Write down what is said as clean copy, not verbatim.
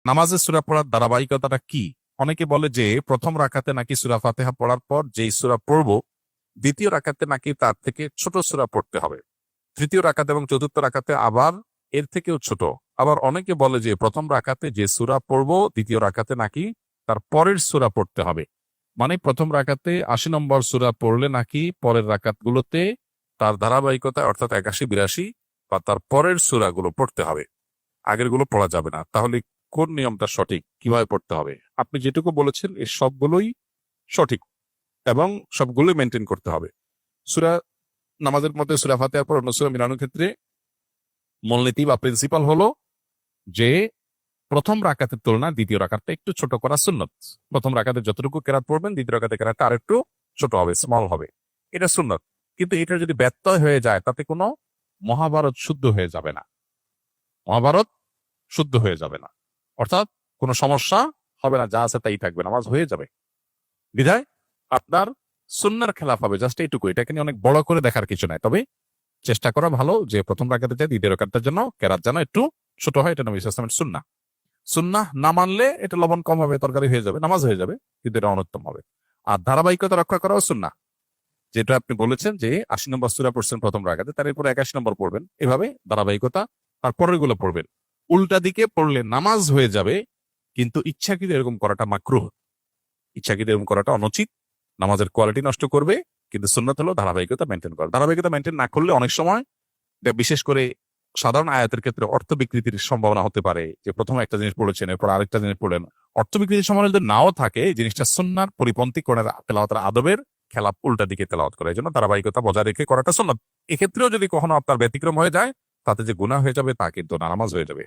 নামাজে সূরা পড়ার ধারাবাহিকতাটা কি? অনেকে বলে যে প্রথম রাকাতে নাকি সূরা ফাতিহা পড়ার পর যেই সূরা পড়বো দ্বিতীয় রাকাতে নাকি তার থেকে ছোট সূরা পড়তে হবে, তৃতীয় রাকাতে এবং চতুর্থ রাকাতে আবার এর থেকেও ছোট। আবার অনেকে বলে যে প্রথম রাকাতে যে সূরা পড়বো দ্বিতীয় রাকাতে নাকি তার পরের সূরা পড়তে হবে। মানে প্রথম রাকাতে ৮০ নম্বর সূরা পড়লে নাকি পরের রাকাতগুলোতে তার ধারাবাহিকতা অর্থাৎ ৮১, ৮২ বা তার পরের সূরাগুলো পড়তে হবে, আগের গুলো পড়া যাবে না। তাহলে কোন নিয়মটা সঠিক, কিভাবে পড়তে হবে? আপনি যেটুকু বলেছেন এই সবগুলোই সঠিক এবং সবগুলোই মেনটেন করতে হবে। সূরা নামাজের মধ্যে সূরা ফাতিহার পর অন্য সূরা মিলানোর ক্ষেত্রে মূলনীতি বা প্রিন্সিপাল হলো যে প্রথম রাকাতের তুলনায় দ্বিতীয় রাকাতটা একটু ছোট করা সুন্নত। প্রথম রাকাতে যতটুকু কেরাত পড়বেন দ্বিতীয় রাকাতে কেরাতটা আর একটু ছোট হবে, স্মল হবে, এটা সুন্নত। কিন্তু এটা যদি ব্যত্যয় হয়ে যায় তাতে কোনো মহাভারত শুদ্ধ হয়ে যাবে না, মহাভারত শুদ্ধ হয়ে যাবে না, অর্থাৎ কোনো সমস্যা হবে না, যা আছে তাই থাকবে, নামাজ হয়ে যাবে। বিধায় আপনার সুন্নার খেলাফ হবে, জাস্ট এইটুকু। এটাকে নিয়ে অনেক বড় করে দেখার কিছু নাই, তবে চেষ্টা করা ভালো যে প্রথম রাকাতে যায় দ্বিতীয় রাকাতের জন্য কেরাত যেন একটু ছোট হয়, এটা নবী সাল্লাল্লাহু আলাইহি ওয়াসাল্লামের সুন্নাহ। সুন্নাহ না মানলে এটা লবণ কম হবে, তরকারি হয়ে যাবে, নামাজ হয়ে যাবে, কিন্তু এটা অনুত্তম হবে। আর ধারাবাহিকতা রক্ষা করাও সুন্নাহ, যেটা আপনি বলেছেন যে ৮০ নম্বর সূরা পড়ছেন প্রথম রাকাতে, তার এরপরে ৮১ নম্বর পড়বেন, এভাবে ধারাবাহিকতা আর পরের গুলো পড়বেন। উল্টা দিকে পড়লে নামাজ হয়ে যাবে, কিন্তু ইচ্ছাকৃত এরকম করাটা মাকরুহ, ইচ্ছাকৃত এরকম করাটা অনুচিত, নামাজের কোয়ালিটি নষ্ট করবে। কিন্তু সুন্নাত হলো ধারাবাহিকতা মেনটেন করা। ধারাবাহিকতা মেনটেন না করলে অনেক সময় বিশেষ করে সাধারণ আয়াতের ক্ষেত্রে অর্থ বিকৃতির সম্ভাবনা হতে পারে, যে প্রথমে একটা জিনিস পড়েছেন এরপর আরেকটা জিনিস পড়লেন, অর্থ বিকৃতির সম্ভাবনা যদি নাও থাকে, জিনিসটা সুন্নাহর পরিপন্থী করে তেলাওয়াতের আদবের খেলাফ, উল্টা দিকে তেলাওয়াত করে। এই জন্য ধারাবাহিকতা বজায় রেখে করাটা সুন্নাত। এক্ষেত্রেও যদি কখনো আপনার ব্যতিক্রম হয়ে যায় তাতে যে গুনাহ হয়ে যাবে তা কিন্তু না, নামাজ হয়ে যাবে।